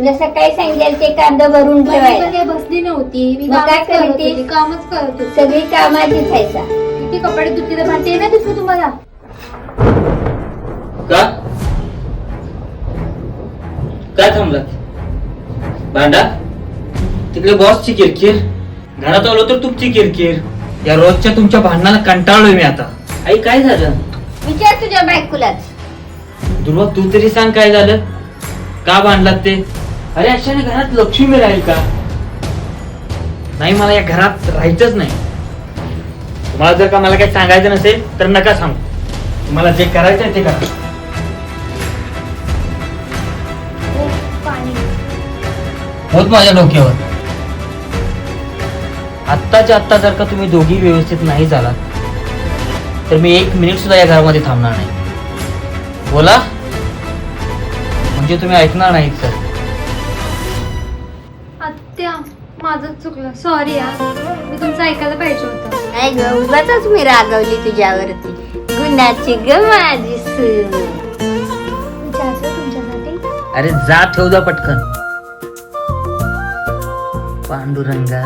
तुला सकाळी सांगेल ते कांदा भरून ठेवायला. काही बसली नव्हती मी, मग काय करत होती? कामच करत होती. सगळी कामाचीच आहे सा. किती कपडे धुतली तर भांडते ना दिसलं तुम्हाला. का काय थांबलात? भांडा तिकडे बॉसची किरकिर, घरात आलो तर तुमची किरकिर. या रोजच्या तुमच्या भांडणाला कंटाळलोय मी आता. आई काय झालं? विचार तुझ्या बायकोलाच. दुर्वा तू तरी सांग काय झालं, का भांडलात ते? अरे अशाने घरात लक्ष्मी राहील का? नाही, मला या घरात राहायचंच नाही. तुम्हाला जर का मला काही सांगायचं नसेल तर नका सांगू. तुम्हाला जे करायचं आहे ते करा. पाणी. होत माझ्या डोक्यावर. आत्ताच्या आत्ता जर का तुम्ही दोघी व्यवस्थित नाही झालात तर मी 1 मिनिट सुद्धा या घरामध्ये थांबणार नाही. बोला, म्हणजे तुम्ही ऐकणार नाहीत सर. आत्या माझंच चुकलं, सॉरी यार. मी तुमचं ऐकायला पाहिजे होतं. नाही ग, उगाचच मी रागवली तुझ्यावरती. गुणाची ग माझी सून. विचारलं तुमच्यासाठी. अरे जा, ठेव जा पटकन. पांडुरंगा.